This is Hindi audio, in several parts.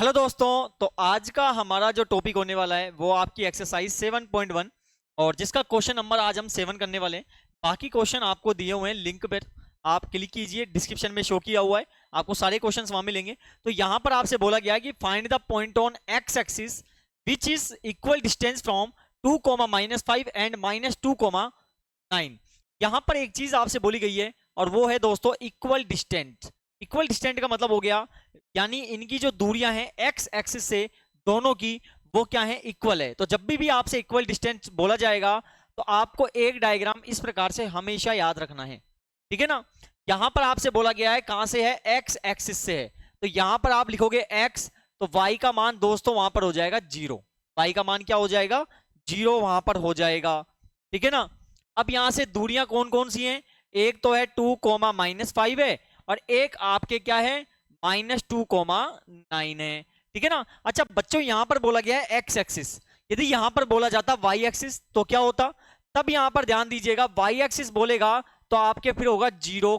हेलो दोस्तों। तो आज का हमारा जो टॉपिक होने वाला है वो आपकी एक्सरसाइज 7.1 और जिसका क्वेश्चन नंबर आज हम 7 करने वाले हैं। बाकी क्वेश्चन आपको दिए हुए हैं लिंक पर, आप क्लिक कीजिए, डिस्क्रिप्शन में शो किया हुआ है, आपको सारे क्वेश्चंस वहां मिलेंगे। तो यहां पर आपसे बोला गया है कि find the point on x axis which is equal distance from 2, -5 and -2, 9। यहां पर एक चीज आपसे बोली गई है और वो है दोस्तों इक्वल डिस्टेंस। इक्वल डिस्टेंस का मतलब हो गया यानी इनकी जो दूरियां हैं एक्स एक्सिस से दोनों की वो क्या है, इक्वल है। तो जब भी आपसे इक्वल डिस्टेंस बोला जाएगा तो आपको एक डायग्राम इस प्रकार से हमेशा याद रखना है, ठीक है ना। यहां पर आपसे बोला गया है कहां से है, एक्स एक्सिस से है। तो यहां पर आप लिखोगे एक्स, तो वाई का मान दोस्तों वहां पर हो जाएगा 0। वाई का मान क्या हो जाएगा, 0 वहां पर हो जाएगा, ठीक है ना। अब यहां से दूरियां कौन कौन सी हैं, एक तो है 2, -5 है और एक आपके क्या है -2, 9 है, ठीक है ना। अच्छा बच्चों यहां पर बोला गया है एक्स एक्सिस, यदि यहां पर बोला जाता वाई एक्सिस तो क्या होता। तब यहां पर ध्यान दीजिएगा, वाई एक्सिस बोलेगा तो आपके फिर होगा 0,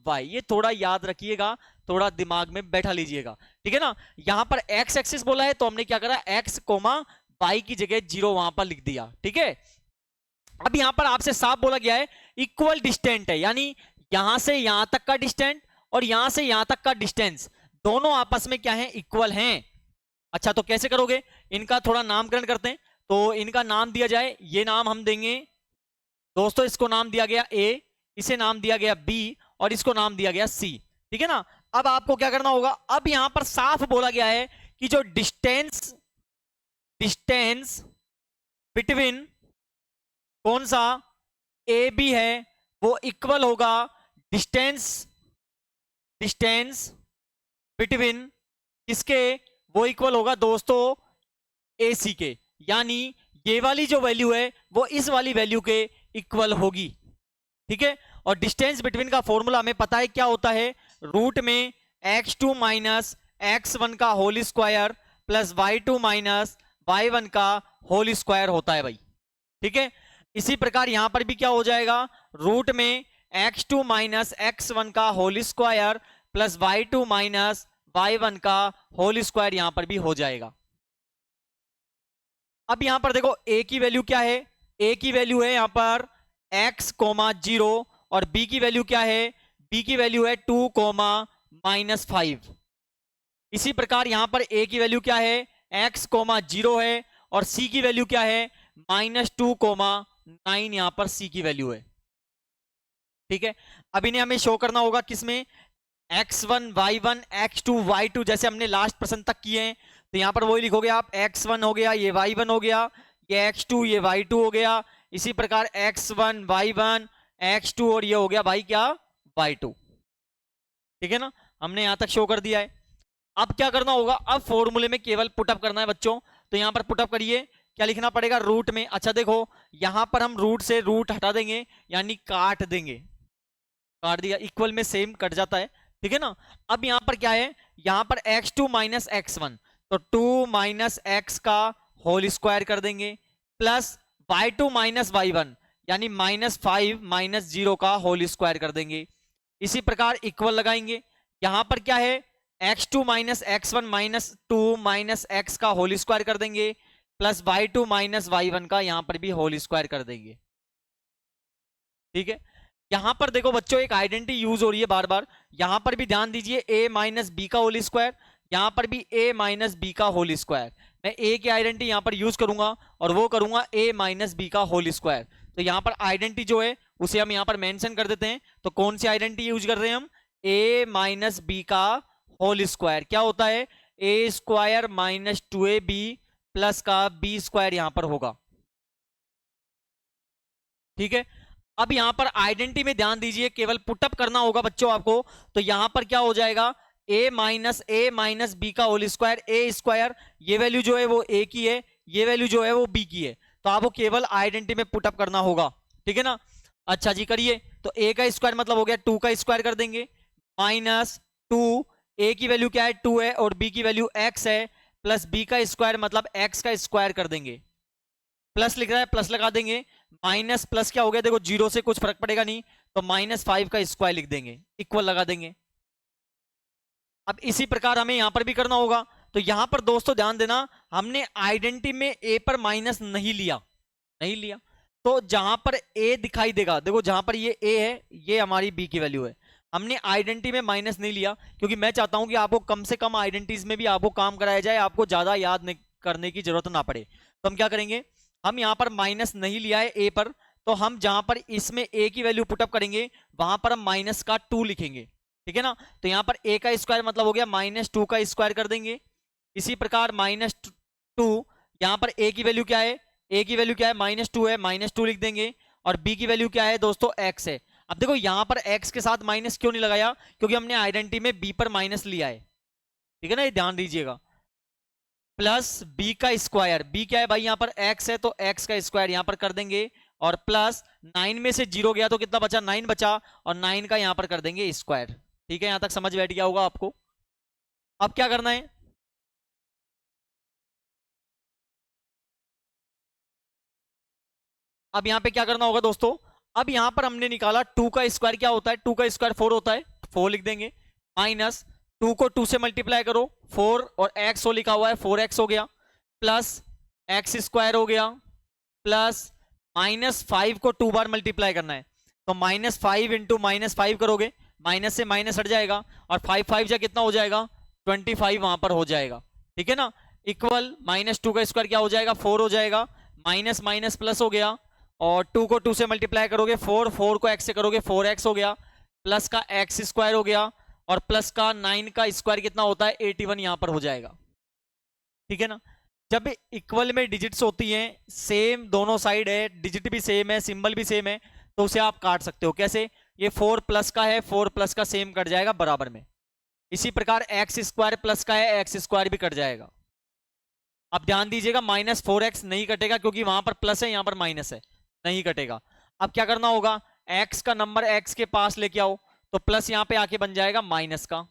y। ये थोड़ा याद रखिएगा, थोड़ा दिमाग में बैठा लीजिएगा, ठीक है ना। यहां पर एक्स एक्सिस बोला है तो हमने क्या करा, x, y की जगह 0 वहां पर लिख दिया, ठीक है। अब यहां पर आपसे साफ बोला गया है इक्वल डिस्टेंट है, यानी यहां से यहां तक का डिस्टेंस और यहां से यहां तक का डिस्टेंस दोनों आपस में क्या है, इक्वल हैं। अच्छा तो कैसे करोगे, इनका थोड़ा नामकरण करते हैं। तो इनका नाम दिया जाए, ये नाम हम देंगे दोस्तों, इसको नाम दिया गया ए, इसे नाम दिया गया बी और इसको नाम दिया गया सी, ठीक है ना। अब आपको क्या करना होगा, अब यहां पर साफ बोला गया है कि जो डिस्टेंस डिस्टेंस बिटवीन कौन सा ए बी है वो इक्वल होगा डिस्टेंस डिस्टेंस बिटवीन किसके, वो इक्वल होगा दोस्तों ए सी के। यानी ये वाली जो वैल्यू है वो इस वाली वैल्यू के इक्वल होगी, ठीक है। और डिस्टेंस बिटवीन का फॉर्मूला हमें पता है क्या होता है, रूट में x2 माइनस x1 का whole square plus y2 minus y1 का होल स्क्वायर होता है भाई, ठीक है। इसी प्रकार यहां पर भी क्या हो जाएगा, रूट में x2 माइनस x1 का whole square plus y2 minus y1 का होल स्क्वायर यहां पर भी हो जाएगा। अब यहां पर देखो a की वैल्यू क्या है, a की वैल्यू है यहां पर x, 0 और b की वैल्यू क्या है, b की वैल्यू है 2, -5। इसी प्रकार यहां पर a की वैल्यू क्या है, x, 0 है और c की वैल्यू क्या है, -2, 9 यहां पर c की वैल्यू है, ठीक है। अब इन्हें हमें शो करना होगा किसमें, x1 y1 x2 y2, जैसे हमने लास्ट प्रश्न तक किए हैं। तो यहां पर वही लिखोगे आप, x1 हो गया, ये y1 हो गया, ये x2 ये y2 हो गया। इसी प्रकार x1 y1 x2 और ये हो गया भाई क्या, y2, ठीक है ना। हमने यहां तक शो कर दिया है। अब क्या करना होगा, अब फॉर्मूले में केवल पुटअप करना है बच्चों। तो यहां पर पुटअप करिए, क्या लिखना पड़ेगा, रूट में। अच्छा देखो यहां पर हम रूट से रूट हटा देंगे यानी काट देंगे, काट दिया, इक्वल में सेम कट जाता है, ठीक है ना। अब यहां पर क्या है, यहां पर x2 माइनस x1, तो 2 माइनस x का होल स्क्वायर कर देंगे प्लस y2 माइनस y1 यानी -5 माइनस 0 का होल स्क्वायर कर देंगे। इसी प्रकार इक्वल लगाएंगे, यहां पर क्या है, x2 minus x1 minus 2 minus x का होल स्क्वायर कर देंगे प्लस y2 माइनस y1 का यहां पर भी होल स्क्वायर कर देंगे, ठीक है। यहां पर देखो बच्चों एक आइडेंटिटी यूज हो रही है बार बार, यहां पर भी ध्यान दीजिए, a माइनस बी का होल स्क्वायर, यहां पर भी a माइनस बी का होल स्क्वायर। मैं a की आइडेंटिटी यहां पर यूज करूंगा और वो करूंगा a माइनस बी का होल स्क्वायर। तो यहां पर आइडेंटिटी जो है उसे हम यहां पर मेंशन कर देते हैं। तो कौन सी आइडेंटिटी यूज कर रहे हैं हम, a माइनस बी का होल स्क्वायर क्या होता है, a square minus 2ab plus का b स्क्वायर यहां पर होगा, ठीक है। अब यहां पर आइडेंटिटी में ध्यान दीजिए, केवल पुटअप करना होगा बच्चों आपको। तो यहां पर क्या हो जाएगा, a माइनस बी का होल स्क्वायर, ए स्क्वायर ये वैल्यू जो है वो a की है, ये वैल्यू जो है वो b की है। तो आपको केवल आइडेंटिटी में पुटअप करना होगा, ठीक है ना। अच्छा जी करिए, तो a का स्क्वायर मतलब हो गया 2 का स्क्वायर कर देंगे -2, a की वैल्यू क्या है 2 है और b की वैल्यू x है, प्लस b का स्क्वायर मतलब x का स्क्वायर कर देंगे, प्लस लिख रहा है प्लस लगा देंगे, माइनस प्लस क्या हो गया, देखो 0 से कुछ फर्क पड़ेगा नहीं, तो -5 का स्क्वायर लिख देंगे, इक्वल लगा देंगे। अब इसी प्रकार हमें यहां पर भी करना होगा। तो यहां पर दोस्तों ध्यान देना, हमने आइडेंटिटी में ए पर माइनस नहीं लिया, नहीं लिया। तो जहां पर ए दिखाई देगा, देखो जहां पर ये ए है, ये हमारी बी की वैल्यू है, हमने आइडेंटिटी में माइनस नहीं लिया, क्योंकि मैं चाहता हूं कि आपको कम से कम आइडेंटिटीज में भी आपको काम कराया जाए, आपको ज्यादा याद नहीं करने की जरूरत ना पड़े। तो हम क्या करेंगे, हम यहाँ पर माइनस नहीं लिया है ए पर, तो हम जहां पर इसमें ए की वैल्यू पुटअप करेंगे वहां पर हम माइनस का 2 लिखेंगे, ठीक है ना। तो यहाँ पर ए का स्क्वायर मतलब हो गया -2 का स्क्वायर कर देंगे। इसी प्रकार -2, यहाँ पर ए की वैल्यू क्या है, ए की वैल्यू क्या है, -2 है, -2 लिख देंगे। और बी की वैल्यू क्या है दोस्तों, एक्स है। अब देखो यहाँ पर एक्स के साथ माइनस क्यों नहीं लगाया, क्योंकि हमने आइडेंटिटी में बी पर माइनस लिया है, ठीक है ना, ये ध्यान दीजिएगा। प्लस बी का स्क्वायर, बी क्या है भाई, यहाँ पर एक्स है, तो एक्स का स्क्वायर यहाँ पर कर देंगे। और प्लस 9 में से 0 गया तो कितना बचा, 9 बचा, और 9 का यहाँ पर कर देंगे स्क्वायर। ठीक है, यहाँ तक समझ बैठ गया होगा आपको। अब क्या करना है, अब यहाँ पे क्या करना होगा दोस्तों, अब यहाँ पर हमने निकाला 2 का स्क्वायर क्या होता है, 2 का स्क्वायर 4 होता है, 4 लिख देंगे। माइनस 2 को 2 से मल्टीप्लाई करो, 4 और एक्स हो लिखा हुआ है, 4x हो गया, प्लस एक्स स्क्वायर हो गया, प्लस -5 को 2 बार मल्टीप्लाई करना है, तो -5 इंटू -5 करोगे, माइनस से माइनस हट जाएगा, और 5 5 जा कितना हो जाएगा, 25 वहां पर हो जाएगा, ठीक है ना। इक्वल -2 का स्क्वायर क्या हो जाएगा, 4 हो जाएगा, माइनस माइनस प्लस हो गया, और 2 को 2 से मल्टीप्लाई करोगे 4, 4 को x से करोगे 4x हो गया, प्लस का x स्क्वायर हो गया, और प्लस का 9 का स्क्वायर कितना होता है, 81 यहां पर हो जाएगा, ठीक है ना। जब इक्वल में डिजिट्स होती हैं, सेम दोनों साइड है, डिजिट भी सेम है, सिंबल भी सेम है, तो उसे आप काट सकते हो। कैसे, ये 4 प्लस का है, 4 प्लस का सेम कट जाएगा बराबर में। इसी प्रकार एक्स स्क्वायर प्लस का है, एक्स स्क्वायर भी कट जाएगा। अब ध्यान दीजिएगा, -4x नहीं कटेगा, क्योंकि वहां पर प्लस है, यहां पर माइनस है, नहीं कटेगा। अब क्या करना होगा, x का नंबर x के पास लेके आओ, तो प्लस यहां पे आके बन जाएगा माइनस का,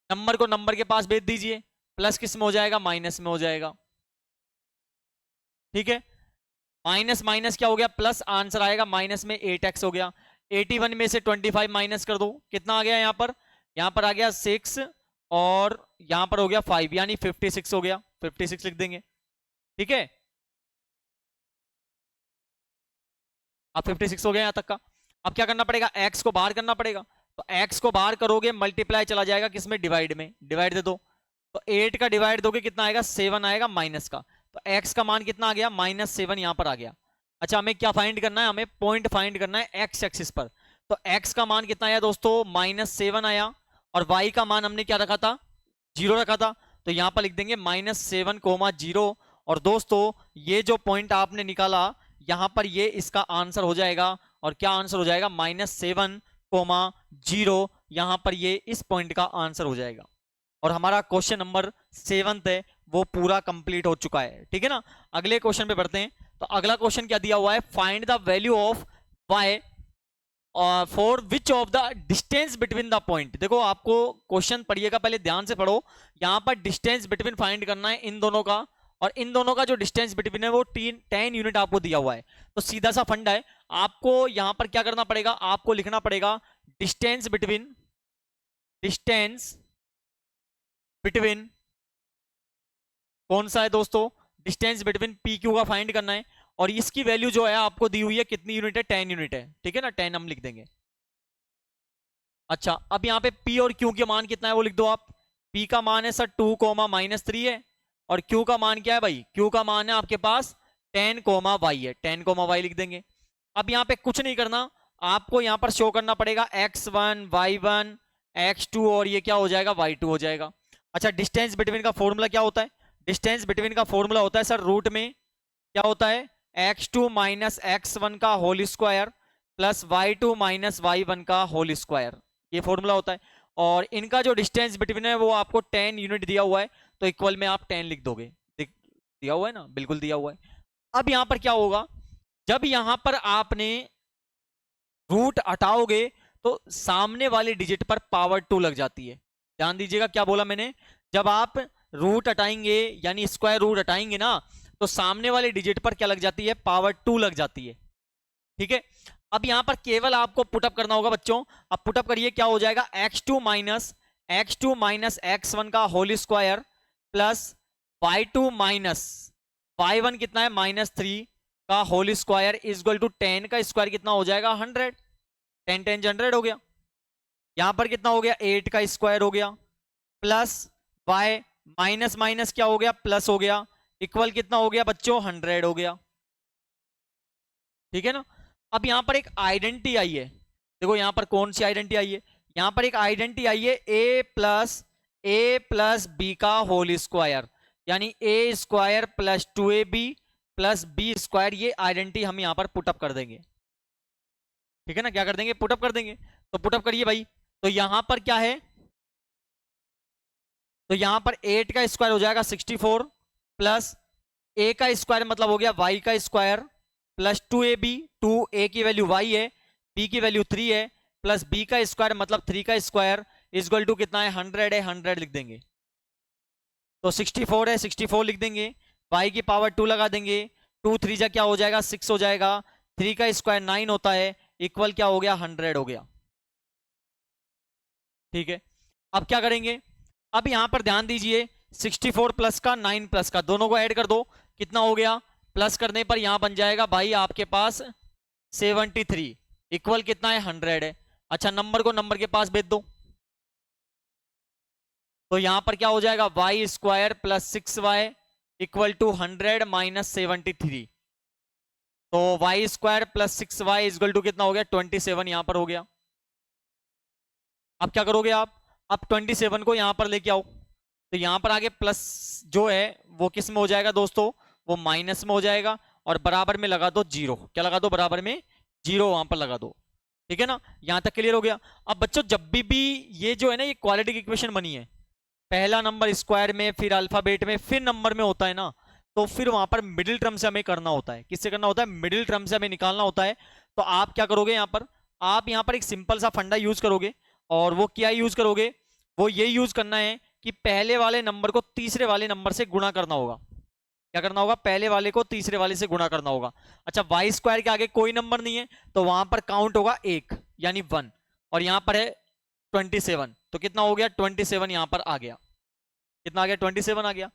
नंबर को नंबर के पास भेज दीजिए, प्लस किस में हो जाएगा, माइनस में हो जाएगा, ठीक है। माइनस माइनस क्या हो गया, प्लस, आंसर आएगा माइनस में 8x हो गया। 81 में से 25 माइनस कर दो, कितना आ गया यहाँ पर आ गया 6, और यहां पर हो गया 5, यानी 56 हो गया, 56 लिख देंगे, ठीक है। अब 56 हो गया यहां तक का। अब क्या करना पड़ेगा, x को बाहर करना पड़ेगा, तो x को बाहर करोगे, मल्टीप्लाई चला जाएगा किसमें, डिवाइड में, डिवाइड दे दो, तो 8 का डिवाइड दोगे कितना आएगा, 7 आएगा माइनस का, तो x का मान कितना आ गया, -7 यहां पर आ गया। अच्छा, हमें क्या फाइंड करना है, हमें पॉइंट फाइंड करना है x एक्सिस पर, तो x का मान कितना आया दोस्तों, -7 आया, और y का मान हमने क्या रखा था, 0 रखा था, तो यहां पर लिख देंगे -7, 0। और दोस्तों ये जो पॉइंट आपने निकाला, यहां पर ये इसका आंसर हो जाएगा, और क्या आंसर हो जाएगा, -7, 0, यहां पर ये इस पॉइंट का आंसर हो जाएगा। और हमारा क्वेश्चन नंबर 7 है वो पूरा कंप्लीट हो चुका है, ठीक है ना। अगले क्वेश्चन पे बढ़ते हैं। तो अगला क्वेश्चन क्या दिया हुआ है, find the value of y for which of the distance between the point. देखो आपको क्वेश्चन पढ़िएगा, पहले ध्यान से पढ़ो, यहां पर डिस्टेंस बिटवीन फाइंड करना है इन दोनों का, और इन दोनों का जो डिस्टेंस बिटवीन है वो 10 यूनिट आपको दिया हुआ है। तो सीधा सा फंडा है, आपको यहां पर क्या करना पड़ेगा, आपको लिखना पड़ेगा डिस्टेंस बिटवीन कौन सा है दोस्तों, डिस्टेंस बिटवीन पी क्यू का फाइंड करना है, और इसकी वैल्यू जो है आपको दी हुई है कितनी यूनिट है, 10 यूनिट है, ठीक है ना, 10 हम लिख देंगे। अच्छा, अब यहाँ पे P और Q के मान कितना है वो लिख दो आप। P का मान है सर 2, -3 है, और Q का मान क्या है भाई, Q का मान है आपके पास 10, y है, 10, y लिख देंगे। अब यहाँ पे कुछ नहीं करना, आपको यहाँ पर शो करना पड़ेगा x1, y1, x2, और ये क्या हो जाएगा, y2 हो जाएगा। अच्छा, डिस्टेंस बिटवीन का फॉर्मूला क्या होता है, डिस्टेंस बिटवीन का फॉर्मूला होता है सर रूट में क्या होता है, x2 माइनस x1 का whole square plus y2 minus y1 का होल स्क्वायर, ये फॉर्मूला होता है। और इनका जो डिस्टेंस बिटवीन है वो आपको 10 यूनिट दिया हुआ है, तो इक्वल में आप 10 लिख दोगे, दिया हुआ है ना, बिल्कुल दिया हुआ है। अब यहां पर क्या होगा, जब यहां पर आपने रूट हटाओगे तो सामने वाली डिजिट पर पावर 2 लग जाती है। ध्यान दीजिएगा क्या बोला मैंने, जब आप रूट हटाएंगे यानी स्क्वायर रूट हटाएंगे ना, तो सामने वाले डिजिट पर क्या लग जाती है, पावर 2 लग जाती है, ठीक है। अब यहां पर केवल आपको पुटअप करना होगा बच्चों, अब पुटअप करिए, क्या हो जाएगा, x2 माइनस x1 का whole square plus y2 minus y1 कितना है -3 का whole square is equal to 10 का स्क्वायर कितना हो जाएगा 100। 10 10 100 हो गया। यहां पर कितना हो गया 8 का स्क्वायर हो गया प्लस y माइनस माइनस क्या हो गया प्लस हो गया इक्वल कितना हो गया बच्चों 100 हो गया। ठीक है ना। अब यहां पर एक आइडेंटिटी आई है। देखो यहां पर कौन सी आइडेंटिटी आई है, यहां पर एक आइडेंटिटी आई है ए प्लस बी का होल स्क्वायर, यानी a square plus 2ab plus B square. ये आइडेंटिटी हम यहां पर पुटअप कर देंगे। ठीक है ना, क्या कर देंगे पुटअप कर देंगे। तो पुटअप करिए भाई। तो यहां पर क्या है, तो यहां पर 8 का स्क्वायर हो जाएगा 64 प्लस ए का स्क्वायर मतलब हो गया y का स्क्वायर प्लस 2ab, 2a की वैल्यू y है, b की वैल्यू 3 है, प्लस b का स्क्वायर मतलब 3 का स्क्वायर इक्वल टू कितना है 100 है, 100 लिख देंगे। तो 64 है 64 लिख देंगे, y की पावर 2 लगा देंगे, 2 3 जा क्या हो जाएगा 6 हो जाएगा, 3 का स्क्वायर 9 होता है, इक्वल क्या हो गया 100 हो गया। ठीक है, अब क्या करेंगे, अब यहां पर ध्यान दीजिए 64 प्लस का 9 प्लस का दोनों को ऐड कर दो, कितना हो गया, प्लस करने पर यहां बन जाएगा भाई आपके पास 73 इक्वल कितना है 100 है। अच्छा नंबर को नंबर के पास भेज दो, तो यहां पर क्या हो जाएगा Y square plus 6y equal to 100 minus 73। तो Y square plus 6y equal to कितना हो गया 27 यहां पर हो गया। अब क्या करोगे आप, अब 27 को यहां पर लेके आओ, तो यहां पर आगे प्लस जो है वो किस में हो जाएगा दोस्तों, वो माइनस में हो जाएगा, और बराबर में लगा दो जीरो। क्या लगा दो, बराबर में जीरो वहां पर लगा दो। ठीक है ना, यहां तक क्लियर हो गया। अब बच्चों जब भी ये जो है ना ये क्वाड्रेटिक इक्वेशन बनी है, पहला नंबर स्क्वायर में फिर अल्फाबेट में फिर नंबर में होता है ना, तो फिर वहां पर मिडिल टर्म से हमें करना होता है। किससे करना होता है, मिडिल टर्म से हमें निकालना होता है। तो आप क्या करोगे यहां पर, आप यहां पर एक सिंपल सा फंडा यूज करोगे, और वो क्या यूज करोगे, वो ये यूज करना है कि पहले वाले नंबर को तीसरे वाले नंबर से गुणा करना होगा। क्या करना होगा, पहले वाले को तीसरे वाले से गुणा करना होगा। अच्छा वाई स्क्वायर के आगे कोई नंबर नहीं है, तो वहां पर काउंट होगा 1 यानी 1, और यहां पर है 27, तो कितना हो गया 27 यहां पर आ गया, कितना आ गया 27 आ गया।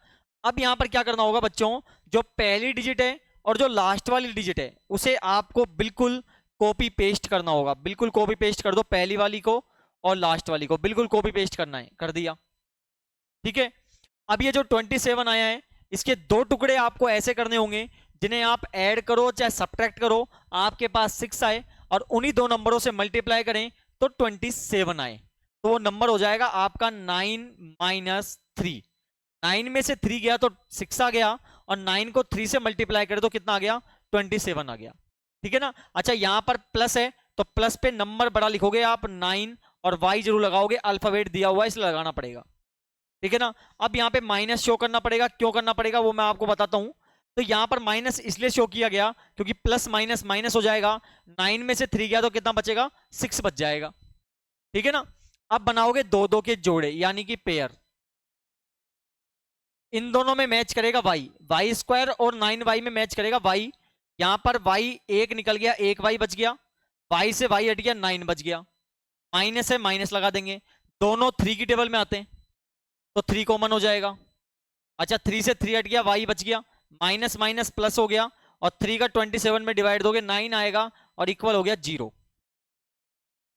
अब यहां पर क्या करना होगा बच्चों, जो पहली डिजिट है और जो लास्ट वाली डिजिट है उसे आपको बिल्कुल कॉपी पेस्ट करना होगा। बिल्कुल कॉपी पेस्ट कर दो, पहली वाली को और लास्ट वाली को बिल्कुल कॉपी पेस्ट करना है, कर दिया। ठीक है, अब ये जो 27 आया है इसके दो टुकड़े आपको ऐसे करने होंगे जिन्हें आप ऐड करो चाहे सब्ट्रैक्ट करो, आपके पास 6 आए और उन्हीं दो नंबरों से मल्टीप्लाई करें तो 27 आए, तो वो नंबर हो जाएगा आपका 9 माइनस 3। 9 में से 3 गया तो 6 आ गया, और 9 को 3 से मल्टीप्लाई करें तो कितना आ गया 27 आ गया। ठीक है ना। अच्छा यहां पर प्लस है तो प्लस पे नंबर बड़ा लिखोगे आप 9, और y जरूर लगाओगे, अल्फाबेट दिया हुआ है इसलिए लगाना पड़ेगा। ठीक है ना। अब यहाँ पे माइनस शो करना पड़ेगा, क्यों करना पड़ेगा वो मैं आपको बताता हूं। तो यहां पर माइनस इसलिए शो किया गया क्योंकि प्लस माइनस माइनस हो जाएगा, 9 में से 3 गया तो कितना बचेगा 6 बच जाएगा। ठीक है ना। अब बनाओगे दो दो के जोड़े यानी कि पेयर, इन दोनों में मैच करेगा वाई स्क्वायर और 9y में मैच करेगा y। यहां पर y एक निकल गया, एक y बच गया, y से y हट गया 9 बच गया, माइनस है माइनस लगा देंगे, दोनों 3 की टेबल में आते हैं तो 3 कॉमन हो जाएगा। अच्छा 3 से 3 हट गया, y बच गया, माइनस माइनस प्लस हो गया, और 3 का 27 में डिवाइड दोगे 9 आएगा, और इक्वल हो गया 0।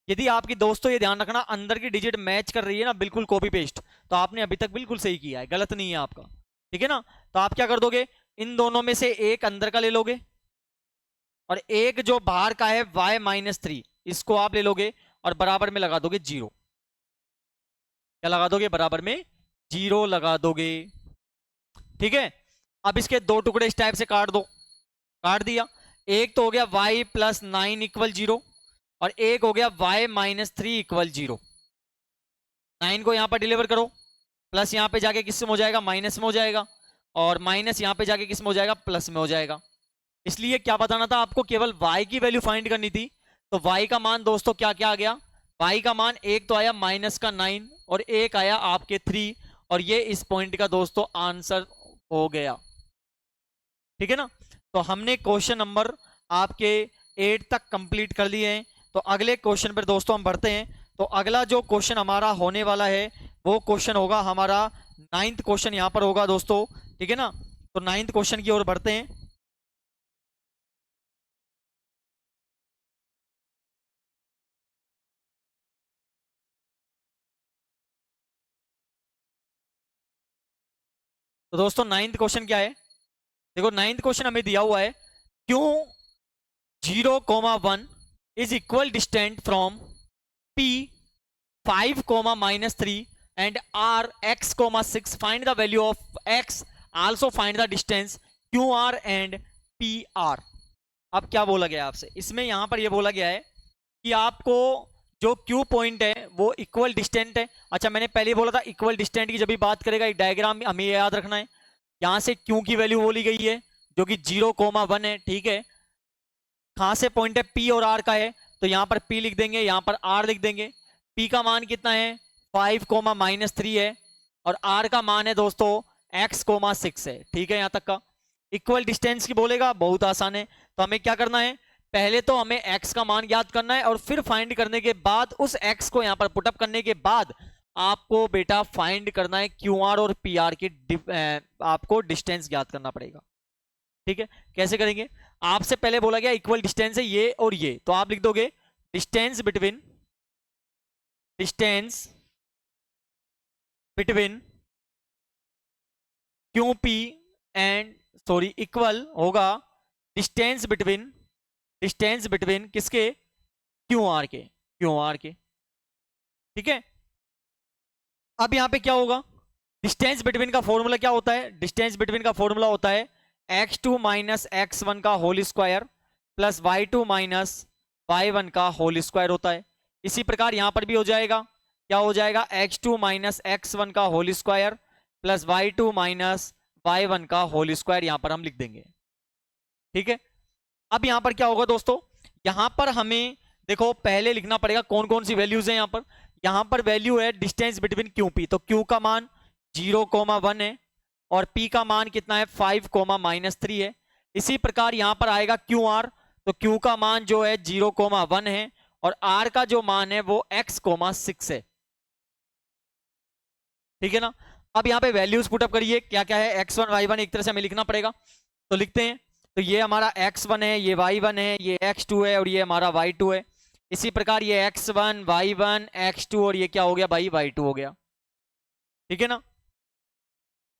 यदि आपकी दोस्तों ये ध्यान रखना अंदर की डिजिट मैच कर रही है ना बिल्कुल कॉपी पेस्ट, तो आपने अभी तक बिल्कुल सही किया है, गलत नहीं है आपका। ठीक है ना। तो आप क्या कर दोगे, इन दोनों में से एक अंदर का ले लोगे, और एक जो बाहर का है y माइनस 3 इसको आप ले लोगे और बराबर में लगा दोगे 0। क्या लगा दोगे, बराबर में 0 लगा दोगे। ठीक है। अब इसके दो टुकड़े इस टाइप से काट दो, काट दिया। एक तो हो गया y प्लस 9 इक्वल 0, और एक हो गया y माइनस 3 इक्वल 0। 9 को यहां पर डिलीवर करो, प्लस यहां पे जाके किस में हो जाएगा माइनस में हो जाएगा, और माइनस यहां पे जाके किस में हो जाएगा प्लस में हो जाएगा। इसलिए क्या बताना था आपको, केवल y की वैल्यू फाइंड करनी थी। तो y का मान दोस्तों क्या क्या आ गया, y का मान एक तो आया माइनस का 9 और एक आया आपके 3, और ये इस पॉइंट का दोस्तों आंसर हो गया। ठीक है ना। तो हमने क्वेश्चन नंबर आपके 8 तक कंप्लीट कर लिए हैं। तो अगले क्वेश्चन पर दोस्तों हम बढ़ते हैं। तो अगला जो क्वेश्चन हमारा होने वाला है वो क्वेश्चन होगा हमारा नाइन्थ क्वेश्चन यहाँ पर होगा दोस्तों, ठीक है ना। तो नाइन्थ क्वेश्चन की ओर बढ़ते हैं। तो दोस्तों नाइन्थ क्वेश्चन क्या है, देखो नाइन्थ क्वेश्चन हमें दिया हुआ है, क्यों 0,1 is equal distant from P 5, -3 and R x, 6, find the value of x, also find the distance QR and PR। अब क्या बोला गया आपसे, इसमें यहां पर ये बोला गया है कि आपको जो Q पॉइंट है वो इक्वल डिस्टेंट है। अच्छा, मैंने पहले बोला था इक्वल डिस्टेंट की जब भी बात करेगा एक डायग्राम हमें याद रखना है। यहां से Q की वैल्यू बोली गई है जो कि 0,1 है, ठीक है। कहां से पॉइंट है, P और R का है, तो यहां पर P लिख देंगे, यहां पर R लिख देंगे। P का मान कितना है 5, -3 है, और R का मान है दोस्तों x, 6 है, ठीक है। यहां तक का इक्वल डिस्टेंस की बोलेगा, बहुत आसान है। तो हमें क्या करना है, पहले तो हमें x का मान याद करना है, और फिर फाइंड करने के बाद उस x को यहां पर पुटअप करने के बाद आपको बेटा फाइंड करना है QR और PR की आपको डिस्टेंस याद करना पड़ेगा, ठीक है। कैसे करेंगे, आपसे पहले बोला गया इक्वल डिस्टेंस है ये और ये, तो आप लिख दोगे distance between QP and sorry equal होगा डिस्टेंस बिटवीन किसके, QR के, ठीक है। अब यहां पे क्या होगा, डिस्टेंस बिटवीन का फॉर्मूला क्या होता है, डिस्टेंस बिटवीन का फॉर्मूला होता है x2 - x1 का whole square plus y2 - y1 का होल स्क्वायर होता है। इसी प्रकार यहां पर भी हो जाएगा, क्या हो जाएगा, x2 - x1 का whole square plus y2 - y1 का होल स्क्वायर, यहां पर हम लिख देंगे, ठीक है। अब यहां पर क्या होगा दोस्तों, यहां पर हमें देखो पहले लिखना पड़ेगा कौन कौन सी वैल्यूज है। यहां पर वैल्यू है डिस्टेंस बिटवीन QP, तो Q का मान 0,1 है और P का मान कितना है 5, -3 है। इसी प्रकार यहां पर आएगा QR, तो Q का मान जो है 0,1 है और R का जो मान है वो x, 6 है, ठीक है ना। अब यहां पे वैल्यूज पुटअप करिए, क्या क्या है, x1 y1 एक तरह से हमें लिखना पड़ेगा, तो लिखते हैं। तो ये हमारा x1 है, ये y1 है, ये x2 है और ये हमारा y2 है। इसी प्रकार ये x1 y1 x2 और ये क्या हो गया भाई y2 हो गया, ठीक है ना।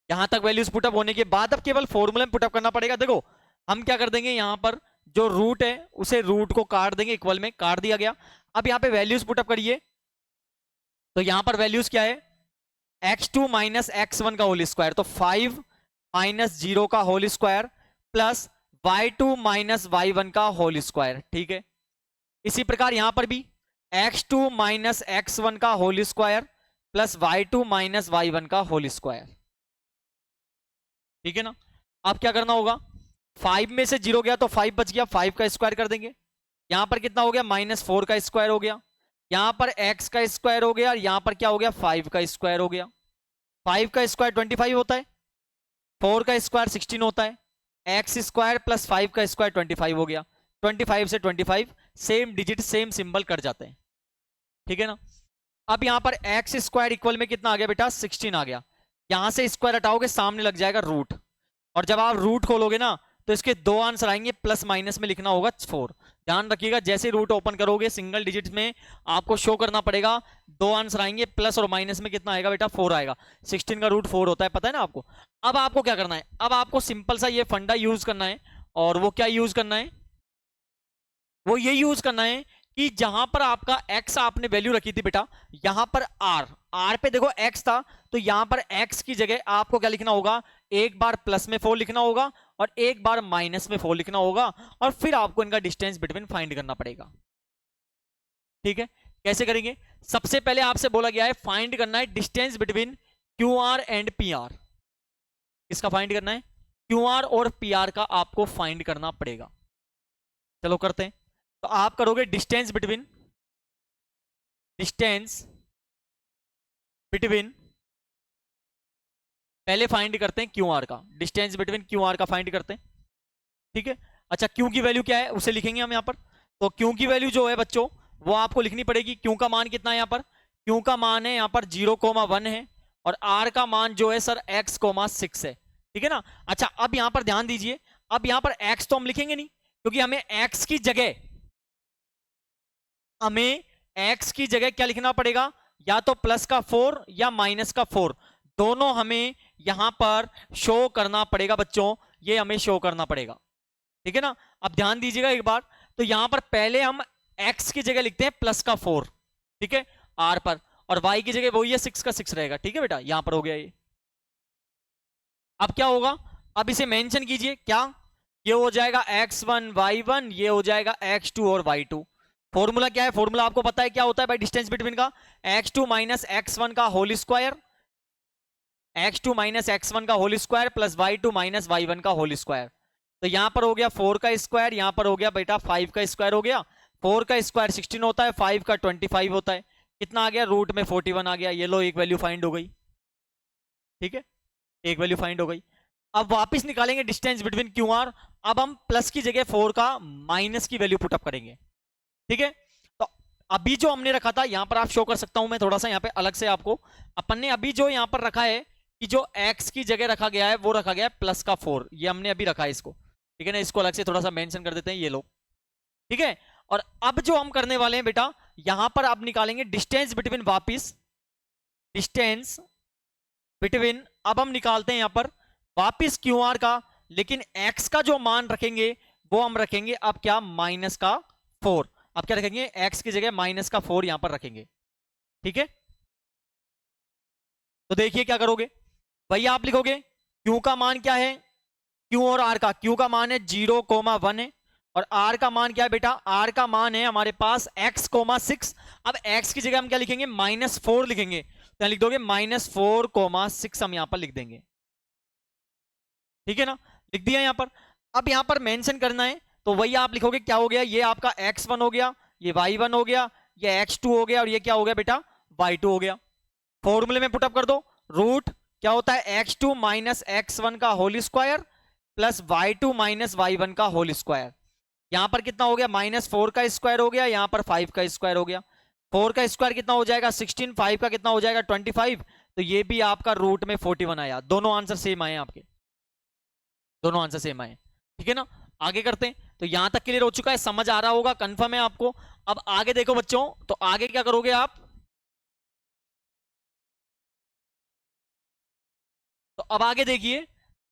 यहां तक वैल्यूज पुटअप होने के बाद अब केवल फॉर्मूला में पुटअप करना पड़ेगा। देखो हम क्या कर देंगे, यहां पर जो रूट है उसे रूट को काट देंगे, इक्वल में काट दिया गया। अब यहां पे वैल्यूज पुटअप करिए, तो यहां पर वैल्यूज क्या है, x2 - x1 का होल स्क्वायर, तो 5 - 0 का whole square plus y2 - y1 का होल स्क्वायर, ठीक है। इसी प्रकार यहां पर भी x2 - x1 का whole square plus y2 - y1 का होल स्क्वायर, ठीक है ना। अब क्या करना होगा, 5 में से 0 गया तो 5 बच गया, 5 का स्क्वायर कर देंगे। यहां पर कितना हो गया, -4 का स्क्वायर हो गया। यहां पर x का स्क्वायर हो गया और यहां पर क्या हो गया, 5 का स्क्वायर हो गया। 5 का स्क्वायर 25 होता है, 4 का स्क्वायर 16 होता है, एक्स स्क्वायर प्लस 5 का स्क्वायर 25 हो गया। 25 से 25 same digit same symbol cut जाते हैं, ठीक है ना। अब यहां पर एक्स स्क्वायर इक्वल में कितना आ गया बेटा, 16 आ गया। यहां से स्क्वायर हटाओगे सामने लग जाएगा रूट, और जब आप रूट खोलोगे ना तो इसके दो आंसर आएंगे, प्लस माइनस में लिखना होगा 4। ध्यान रखिएगा, जैसे रूट ओपन करोगे सिंगल डिजिट में आपको शो करना पड़ेगा, दो आंसर आएंगे, प्लस और माइनस में कितना आएगा बेटा, 4 आएगा। 16 का रूट 4 होता है, पता है ना आपको। अब आपको क्या करना है, अब आपको सिंपल सा ये फंडा यूज करना है, और वो क्या यूज करना है, वो ये यूज करना है कि जहां पर आपका x आपने वैल्यू रखी थी बेटा, यहां पर r पे देखो x था, तो यहां पर x की जगह आपको क्या लिखना होगा, एक बार प्लस में 4 लिखना होगा और एक बार माइनस में 4 लिखना होगा, और फिर आपको इनका डिस्टेंस बिटवीन फाइंड करना पड़ेगा, ठीक है। कैसे करेंगे, सबसे पहले आपसे बोला गया है फाइंड करना है distance between QR and PR। किसका फाइंड करना है, QR और PR का आपको फाइंड करना पड़ेगा। चलो करते हैं। तो आप करोगे डिस्टेंस बिटवीन पहले फाइंड करते हैं QR का, डिस्टेंस बिटवीन QR का फाइंड करते हैं, ठीक है। अच्छा Q की वैल्यू क्या है उसे लिखेंगे हम यहाँ पर। तो Q की वैल्यू जो है बच्चों वो आपको लिखनी पड़ेगी। Q का मान कितना है यहाँ पर, Q का मान है यहाँ पर 0,1 है और r का मान जो है सर x, 6 है, ठीक है ना। अच्छा अब यहां पर ध्यान दीजिए, अब यहां पर x तो हम लिखेंगे नहीं, क्योंकि हमें x की जगह क्या लिखना पड़ेगा, या तो प्लस का 4 या माइनस का 4, दोनों हमें यहां पर शो करना पड़ेगा बच्चों, ये हमें शो करना पड़ेगा, ठीक है ना। अब ध्यान दीजिएगा एक बार, तो यहां पर पहले हम x की जगह लिखते हैं प्लस का 4, ठीक है, r पर, और y की जगह वही है 6 का 6 रहेगा, ठीक है बेटा, यहां पर हो गया ये। अब क्या होगा, अब इसे मेंशन कीजिए, क्या ये हो जाएगा x1 y1, ये हो जाएगा x2 और y2। फॉर्मूला क्या है, फॉर्मूला आपको पता है क्या होता है भाई डिस्टेंस बिटवीन का, x2 माइनस x1 का whole square, x2 minus x1 का whole square plus y2 minus y1 का होल स्क्वायर। तो यहां पर हो गया 4 का स्क्वायर, यहां पर हो गया बेटा 5 का स्क्वायर हो गया, 4 का स्क्वायर 16 होता है, 5 का 25 होता है, कितना आ गया, रूट में 41 आ गया, ये लो एक वैल्यू फाइंड हो गई, ठीक है, एक वैल्यू फाइंड हो गई। अब वापस निकालेंगे डिस्टेंस बिटवीन क्यू आर, अब हम प्लस की जगह 4 का माइनस की वैल्यू पुटअप करेंगे, ठीक है। तो अभी जो हमने रखा था, यहां पर आप शो कर सकता हूं मैं थोड़ा सा यहां पे अलग से आपको, अपन ने अभी जो यहां पर रखा है कि जो x की जगह रखा गया है वो रखा गया है प्लस का 4, ये हमने अभी रखा है इसको, ठीक है ना, इसको अलग से थोड़ा सा मेंशन कर देते हैं, ये लोग, ठीक है। और अब जो हम करने वाले हैं बेटा, यहां पर आप निकालेंगे डिस्टेंस बिटवीन, वापिस डिस्टेंस बिटवीन, अब हम निकालते हैं यहां पर वापिस क्यू आर का, लेकिन x का जो मान रखेंगे वो हम रखेंगे अब क्या, माइनस का 4, अब क्या रखेंगे, x की जगह माइनस का 4 यहां पर रखेंगे, ठीक है। तो देखिए क्या करोगे भैया, आप लिखोगे q का मान क्या है, q और r का, q का मान है 0,1 है, और r का मान क्या है बेटा, r का मान है हमारे पास x, 6। अब x की जगह हम क्या लिखेंगे, -4 लिखेंगे, तो लिख दोगे -4,6 हम यहां पर लिख देंगे, ठीक है ना, लिख दिया यहां पर। अब यहां पर मेंशन करना है, तो वही आप लिखोगे, क्या हो गया, ये आपका x1 हो गया, ये y1 हो गया, ये x2 हो गया, और ये क्या हो गया बेटा, y2 हो गया। फॉर्मूले में पुटअप कर दो, रूट क्या होता है, x2 माइनस x1 का whole square plus y2 minus y1 का होल स्क्वायर। यहां पर कितना हो गया, -4 का स्क्वायर हो गया, यहां पर 5 का स्क्वायर हो गया, 4 का स्क्वायर कितना हो जाएगा 16, 5 का कितना हो जाएगा 25, तो ये भी आपका रूट में 41 आया, दोनों आंसर सेम आए आपके, दोनों आंसर सेम आए, ठीक है ना। आगे करते हैं, तो यहां तक क्लियर हो चुका है, समझ आ रहा होगा, कंफर्म है आपको। अब आगे देखो बच्चों, तो आगे क्या करोगे आप, तो अब आगे देखिए,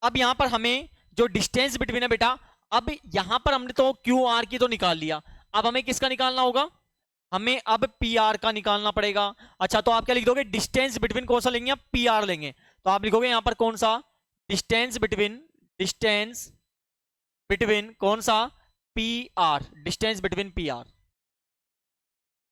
अब यहां पर हमें जो डिस्टेंस बिटवीन है बेटा, अब यहां पर हमने तो क्यू आर की तो निकाल लिया, अब हमें किसका निकालना होगा, हमें अब पी आर का निकालना पड़ेगा। अच्छा तो आप क्या लिख दोगे, डिस्टेंस बिटवीन कौन सा लेंगे, आप पी आर लेंगे, तो आप लिखोगे यहां पर कौन सा, डिस्टेंस बिटवीन, डिस्टेंस बिटवीन कौन सा, P R, distance between P R,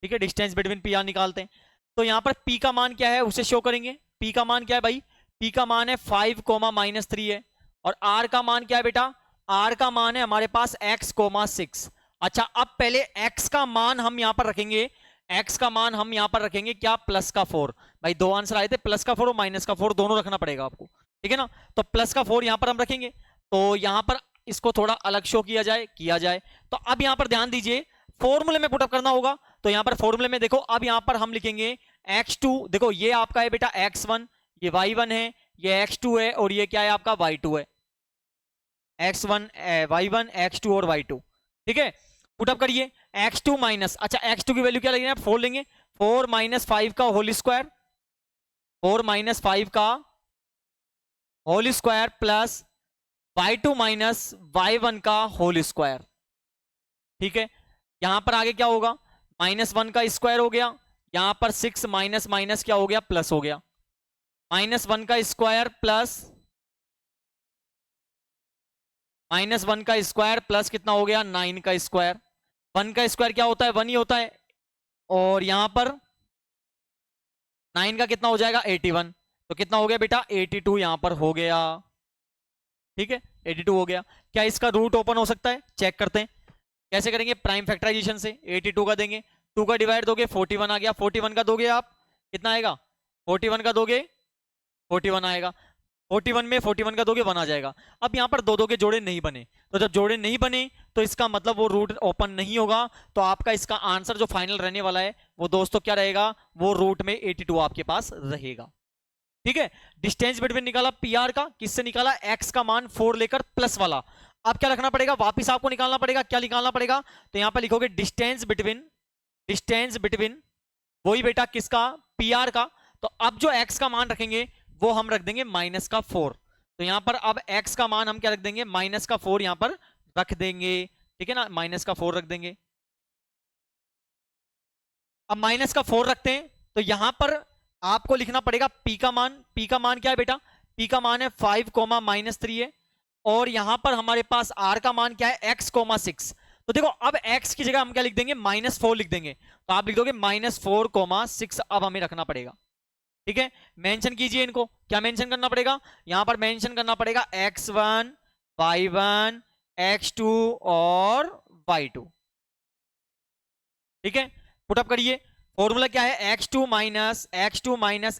ठीक है, डिस्टेंस बिटवीन पी आर निकालते हैं। तो यहां पर पी का मान क्या है उसे शो करेंगे, पी का मान क्या है भाई, पी का मान है 5, -3 है, और आर का मान क्या है बेटा, आर का मान है हमारे पास x, 6। अच्छा अब पहले x का मान हम यहां पर रखेंगे, x का मान हम यहां पर रखेंगे क्या, प्लस का 4, भाई दो आंसर आए थे, प्लस का 4 और माइनस का 4 दोनों रखना पड़ेगा आपको, ठीक है ना। तो प्लस का 4 यहां पर हम रखेंगे, तो यहां पर इसको थोड़ा अलग शो किया जाए। तो अब यहां पर ध्यान दीजिए, फॉर्मूले में पुटअप करना होगा, तो यहां पर फॉर्मूले में देखो, अब यहां पर हम लिखेंगे x2, देखो ये आपका है बेटा x1, ये y1 है, ये x2 है, और ये क्या है आपका y2 है, x1 y1 x2 और y2, ठीक है। पुटअप करिए, x2 माइनस, अच्छा x2 की वैल्यू क्या लेंगे आप, 4 लेंगे, 4 - 5 का होल स्क्वायर, 4 - 5 का whole square plus y2 minus y1 का होल स्क्वायर, ठीक है। यहां पर आगे क्या होगा, -1 का स्क्वायर हो गया, यहां पर 6 माइनस माइनस क्या हो गया, प्लस हो गया, -1 का स्क्वायर प्लस -1 का स्क्वायर प्लस कितना हो गया, 9 का स्क्वायर, 1 का स्क्वायर क्या होता है, 1 ही होता है, और यहां पर 9 का कितना हो जाएगा 81, तो कितना हो गया बेटा 82 यहां पर हो गया, ठीक है 82 हो गया। क्या इसका रूट ओपन हो सकता है, चेक करते हैं कैसे करेंगे, प्राइम फैक्टराइजेशन से 82 का देंगे, 2 का डिवाइड दोगे 41 आ गया, 41 का दोगे आप कितना आएगा, 41 का दोगे 41 आएगा, 41 में 41 का दोगे 1 आ जाएगा। अब यहाँ पर दो के जोड़े नहीं बने, तो जब जोड़े नहीं बने तो इसका मतलब वो रूट ओपन नहीं होगा, तो आपका इसका आंसर जो फाइनल रहने वाला है वो दोस्तों क्या रहेगा, वो रूट में 82 आपके पास रहेगा। ठीक है, डिस्टेंस बिटवीन निकाला पी आर का, किससे निकाला, एक्स का मान 4 लेकर प्लस वाला। अब क्या रखना पड़ेगा, वापिस आपको निकालना पड़ेगा, क्या निकालना पड़ेगा, तो यहां पर लिखोगे डिस्टेंस बिटवीन वही बेटा किसका, पी आर का। तो अब जो एक्स का मान रखेंगे वो हम रख देंगे -4। तो यहां पर अब एक्स का मान हम क्या रख देंगे, -4 यहां पर रख देंगे, ठीक है ना, -4 रख देंगे। अब -4 रखते हैं तो यहां पर आपको लिखना पड़ेगा पी का मान। पी का मान क्या है बेटा, पी का मान है 5, -3 है। और यहां पर हमारे पास आर का मान क्या है, x, 6। तो देखो अब x की जगह हम क्या लिख देंगे, -4 लिख देंगे। तो आप लिख दोगे -4, 6 अब हमें रखना पड़ेगा। ठीक है, मेंशन कीजिए इनको, क्या मेंशन करना पड़ेगा, यहां पर मेंशन करना पड़ेगा x1, y1, x2 और y2। ठीक है, पुटअप करिए। फॉर्मूला क्या है, x2 माइनस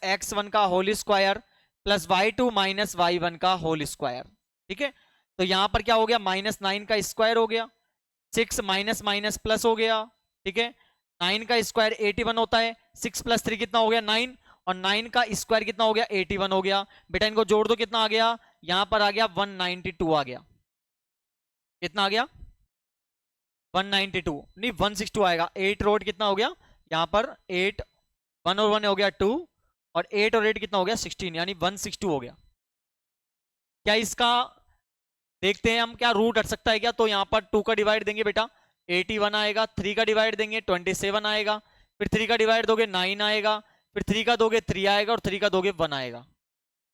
x1 का whole square plus y2 minus y1 का होल स्क्वायर। ठीक है, तो यहां पर क्या हो गया, -9 का स्क्वायर हो गया, 6 माइनस माइनस प्लस हो गया। ठीक है, 9 का स्क्वायर 81 होता है, 6 + 3 कितना हो गया 9, और 9 का स्क्वायर कितना हो गया 81 हो गया। बेटा इनको जोड़ दो, कितना आ गया, यहां पर आ गया 192 आ गया। कितना आ गया 192 नहीं 162 आएगा। 8 रोड कितना हो गया यहां पर 8, 1 और 1 हो गया 2, और 8 और 8 कितना हो गया 16, यानी 162 हो गया। क्या इसका देखते हैं हम, क्या रूट हट सकता है क्या, तो यहां पर 2 का डिवाइड देंगे बेटा 81 आएगा, 3 का डिवाइड देंगे 27 आएगा, फिर 3 का डिवाइड दोगे 9 आएगा, फिर 3 का दोगे 3 आएगा, और 3 का दोगे 1 आएगा।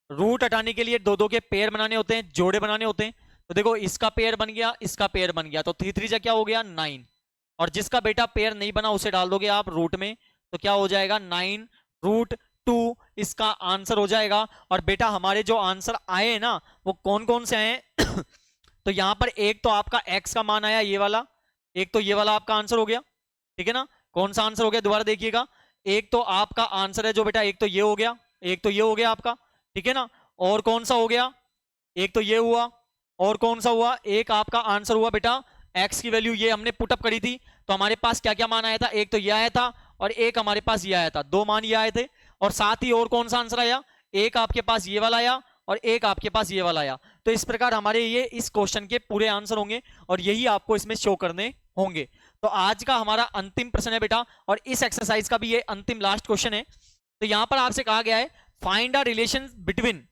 रूट हटाने के लिए 2 के पेयर बनाने होते हैं, जोड़े बनाने होते हैं। तो देखो इसका पेयर बन गया, इसका पेयर बन गया, तो 3 3 जा क्या हो गया 9। और जिसका बेटा पेयर नहीं बना उसे डाल दोगे आप रूट में, तो क्या हो जाएगा 9√2 इसका आंसर हो जाएगा। और बेटा हमारे जो आंसर आए हैं ना वो कौन कौन से आए हैं तो यहां पर एक तो आपका x का मान आया ये वाला, एक तो ये वाला आपका आंसर हो गया। ठीक है ना, कौन सा आंसर हो गया दोबारा देखिएगा, एक तो आपका आंसर है जो बेटा, एक तो ये हो गया, एक तो ये हो गया आपका। ठीक है ना, और कौन सा हो गया, एक तो ये हुआ, और कौन सा हुआ, एक आपका आंसर हुआ बेटा x की वैल्यू ये हमने पुटअप करी थी, तो हमारे पास क्या क्या मान आया था, एक तो ये आया था और एक हमारे पास ये आया था, 2 मान ये आए थे। और साथ ही और कौन सा आंसर आया, एक आपके पास ये वाला आया और एक आपके पास ये वाला आया। तो इस प्रकार हमारे ये इस क्वेश्चन के पूरे आंसर होंगे और यही आपको इसमें शो करने होंगे। तो आज का हमारा अंतिम प्रश्न है बेटा, और इस एक्सरसाइज का भी ये अंतिम लास्ट क्वेश्चन है। तो यहां पर आपसे कहा गया है find a relation between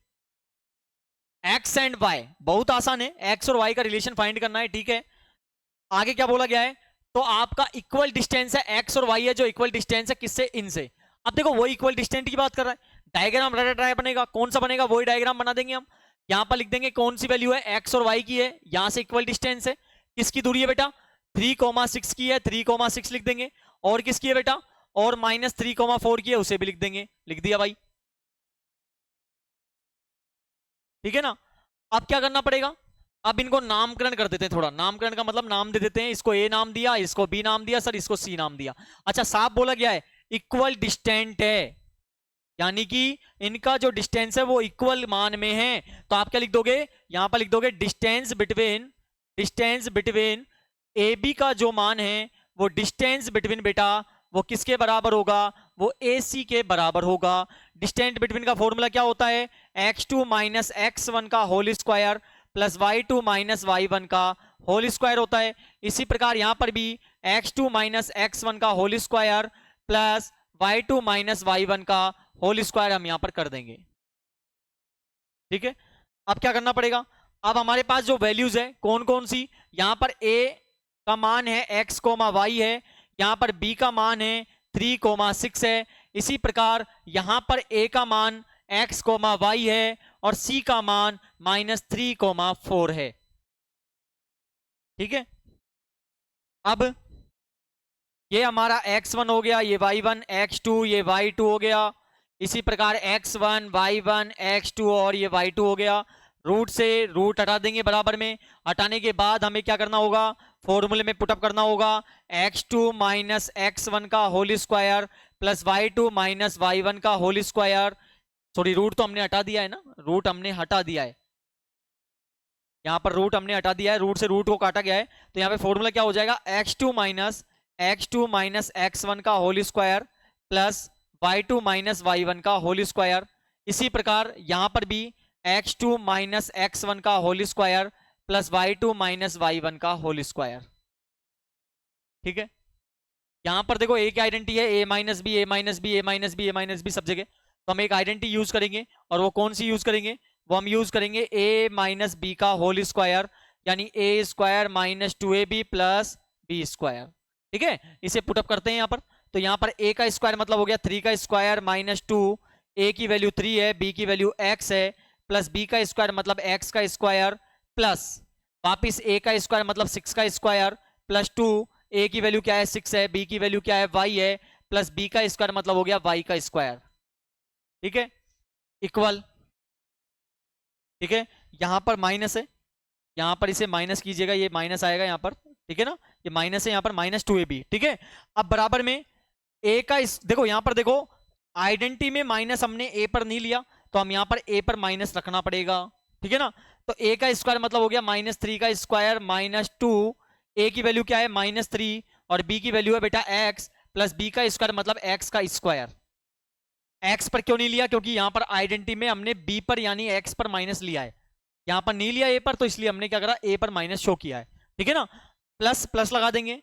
X and Y. बहुत आसान है, एक्स और वाई का रिलेशन फाइंड करना है। ठीक है, आगे क्या बोला गया है, तो आपका इक्वल डिस्टेंस है, एक्स और वाई है जो इक्वल डिस्टेंस है किससे, इनसे। अब देखो वो इक्वल डिस्टेंस की बात कर रहा है, डायग्राम रटा बनेगा, कौन सा बनेगा, वही डायग्राम बना देंगे हम। यहां पर लिख देंगे कौन सी वैल्यू है, एक्स और वाई की है, यहां से इक्वल डिस्टेंस है, किसकी दूरी है बेटा 3,6 की है, 3,6 लिख देंगे। और किसकी है बेटा, और -3,4 की है, उसे भी लिख देंगे, लिख दिया भाई। ठीक है ना, अब क्या करना पड़ेगा, अब इनको नामकरण कर देते हैं, थोड़ा नामकरण का मतलब नाम दे देते हैं, इसको ए नाम दिया, इसको बी नाम दिया, सर इसको सी नाम दिया। अच्छा साफ बोला गया है इक्वल डिस्टेंट है, यानी कि इनका जो डिस्टेंस है वो इक्वल मान में है। तो आप क्या लिख दोगे, यहां पर लिख दोगे डिस्टेंस बिटवीन ए बी का जो मान है वो डिस्टेंस बिटवीन बेटा वो किसके बराबर होगा, वो ए सी के बराबर होगा। डिस्टेंस बिटवीन का फॉर्मूला क्या होता है, x2 माइनस x1 का whole square plus y2 minus y1 का होल स्क्वायर होता है। इसी प्रकार यहां पर भी x2 माइनस x1 का whole square plus y2 minus y1 का होल स्क्वायर हम यहां पर कर देंगे। ठीक है, अब क्या करना पड़ेगा, अब हमारे पास जो वैल्यूज है कौन कौन सी, यहां पर a का मान है x, y है, यहां पर b का मान है 3,6 है। इसी प्रकार यहां पर a का मान x, y है और c का मान -3,4 है। ठीक है, अब ये हमारा x1 हो गया, ये y1, x2 ये y2 हो गया। इसी प्रकार x1, y1, x2 और ये y2 हो गया। रूट से रूट हटा देंगे बराबर में, हटाने के बाद हमें क्या करना होगा, फॉर्मूले में पुटअप करना होगा x2 माइनस x1 का whole square plus y2 minus y1 का होल स्क्वायर। सॉरी रूट तो हमने हटा दिया है ना, रूट हमने हटा दिया है, यहाँ पर रूट हमने हटा दिया है, रूट से रूट को काटा गया है। तो यहाँ पे फॉर्मूला क्या हो जाएगा, x2 माइनस x1 का whole square plus y2 minus y1 का होल स्क्वायर। इसी प्रकार यहां पर भी x2 माइनस x1 का whole square plus y2 minus y1 का होल स्क्वायर। ठीक है, यहां पर देखो एक आइडेंटिटी है a minus B, A minus B, A minus B, A minus B सब जगह, तो हम एक आइडेंटिटी यूज करेंगे। और वो कौन सी यूज करेंगे? वो हम यूज करेंगे a माइनस बी का होल स्क्वायर, यानी a square minus 2ab plus B square. ठीक है, इसे पुटअप करते हैं यहां पर। तो यहां पर a का स्क्वायर मतलब हो गया 3 का स्क्वायर माइनस 2, a की वैल्यू 3 है, b की वैल्यू x है, प्लस b का स्क्वायर मतलब x का स्क्वायर, प्लस वापिस a का स्क्वायर मतलब 6 का स्क्वायर, प्लस 2, a की वैल्यू क्या है 6 है, b की वैल्यू क्या है y है, प्लस b का स्क्वायर मतलब हो गया y का स्क्वायर। ठीक है, इक्वल। ठीक है, यहां पर माइनस है, यहां पर इसे माइनस कीजिएगा, ये माइनस आएगा यहां पर। ठीक है ना, ये माइनस है यहां पर, माइनस 2ab। ठीक है, अब बराबर में a का देखो यहां पर देखो आइडेंटिटी में माइनस हमने a पर नहीं लिया, तो हम यहां पर a पर माइनस रखना पड़ेगा। ठीक है ना, तो a का स्क्वायर मतलब हो गया माइनस 3 का स्क्वायर माइनस 2, a की वैल्यू क्या है माइनस 3 और b की वैल्यू है बेटा x, प्लस b का स्क्वायर मतलब x का स्क्वायर। x पर क्यों नहीं लिया? क्योंकि यहां पर आइडेंटिटी में हमने b पर यानी x पर माइनस लिया है, यहां पर नहीं लिया a पर, तो इसलिए हमने क्या करा a पर माइनस शो किया है। ठीक है ना, प्लस प्लस लगा देंगे,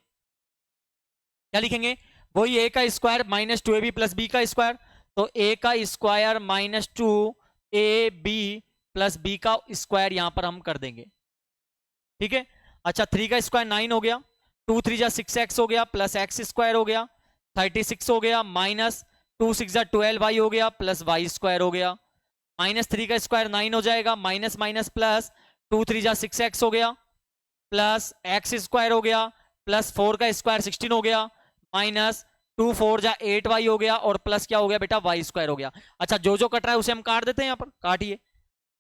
क्या लिखेंगे? वही a का square minus 2ab plus b का स्क्वायर, तो a का square minus 2ab plus b का स्क्वायर यहां पर हम कर देंगे। ठीक है, अच्छा 3 का स्क्वायर 9 हो गया, 2 3 जा 6x हो गया, प्लस x स्क्वायर हो गया 36 हो गया, माइनस 2 6 जा 12y हो गया, प्लस y स्क्वायर हो गया, माइनस 3 का स्क्वायर 9 हो जाएगा, माइनस माइनस प्लस 2 3 जा 6x हो गया, प्लस x स्क्वायर हो गया, प्लस 4 का स्क्वायर 16 हो गया, माइनस 2 4 जा 8y हो गया, और प्लस क्या हो गया बेटा y स्क्वायर हो गया। अच्छा जो जो कट रहा है उसे हम काट देते हैं, यहाँ पर काटिए,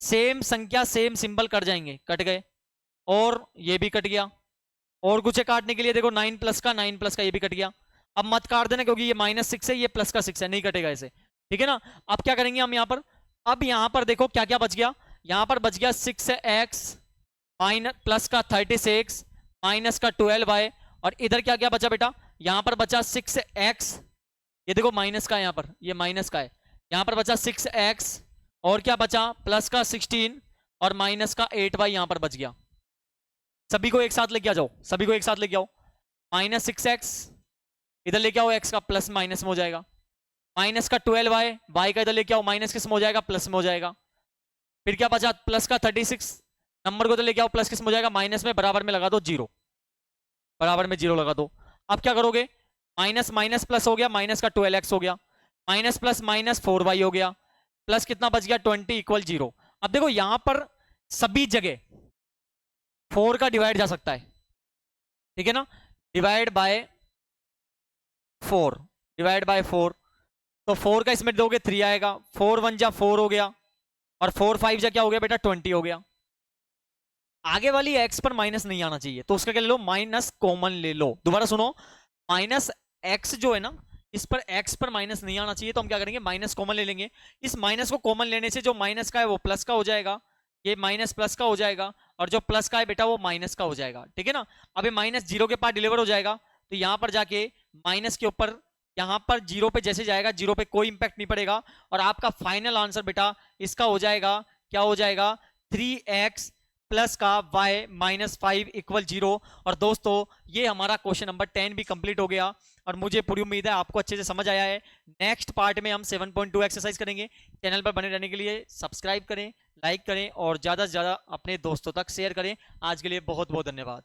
सेम संख्या सेम सिंबल कट जाएंगे, कट गए, और ये भी कट गया, और कुछ है काटने के लिए, देखो 9 प्लस का ये भी कट गया। अब मत काट देना क्योंकि ये -6 है, ये प्लस का 6 है, नहीं कटेगा इसे। ठीक है ना, अब क्या करेंगे हम यहाँ पर, अब यहाँ पर देखो क्या क्या बच गया, यहाँ पर बच गया 6x माइनस प्लस का 36 माइनस का 12y, और इधर क्या क्या बचा बेटा, यहाँ पर बचा 6x, ये देखो माइनस का, यहाँ पर ये माइनस का है, यहाँ पर बचा 6x, और क्या बचा प्लस का 16 और माइनस का 8y यहाँ पर बच गया। सभी को एक साथ लेके आ जाओ, सभी को एक साथ लेके आओ, माइनस 6x इधर लेके आओ, x का प्लस माइनस में हो जाएगा, माइनस का 12y, y का इधर लेके आओ, माइनस किस में हो जाएगा प्लस में हो जाएगा, फिर क्या बचा प्लस का 36 नंबर को इधर लेके आओ, प्लस किस में हो जाएगा माइनस में, बराबर में लगा दो 0, बराबर में 0 लगा दो। अब क्या करोगे, माइनस माइनस प्लस हो गया, माइनस का 12x हो गया, माइनस प्लस माइनस 4y हो गया, प्लस कितना बच गया 20 इक्वल 0। अब देखो यहां पर सभी जगह 4 का डिवाइड जा सकता है, ठीक है ना, डिवाइड बाय 4, डिवाइड बाय 4, तो 4 का इसमें दोगे 3 आएगा, 4 1 जा 4 हो गया, और 4 5 जा क्या हो गया बेटा 20 हो गया। आगे वाली x पर माइनस नहीं आना चाहिए, तो उसका क्या ले लो, माइनस कॉमन ले लो। दोबारा सुनो, माइनस x जो है ना, इस पर x पर माइनस नहीं आना चाहिए, तो हम क्या करेंगे माइनस कॉमन ले लेंगे। इस माइनस को कॉमन लेने से जो माइनस का है वो प्लस का हो जाएगा, ये माइनस प्लस का हो जाएगा, और जो प्लस का है बेटा वो माइनस का हो जाएगा। ठीक है ना, अब ये माइनस 0 के पास डिलीवर हो जाएगा, तो यहां पर जाके माइनस के ऊपर यहां पर 0 पे जैसे जाएगा 0 पे कोई इंपैक्ट नहीं पड़ेगा, और आपका फाइनल आंसर बेटा इसका हो जाएगा, क्या हो जाएगा 3x प्लस का y माइनस 5 इक्वल 0। और दोस्तों ये हमारा क्वेश्चन नंबर 10 भी कंप्लीट हो गया, और मुझे पूरी उम्मीद है आपको अच्छे से समझ आया है। नेक्स्ट पार्ट में हम 7.2 एक्सरसाइज करेंगे। चैनल पर बने रहने के लिए सब्सक्राइब करें, लाइक करें, और ज़्यादा से ज़्यादा अपने दोस्तों तक शेयर करें। आज के लिए बहुत बहुत धन्यवाद।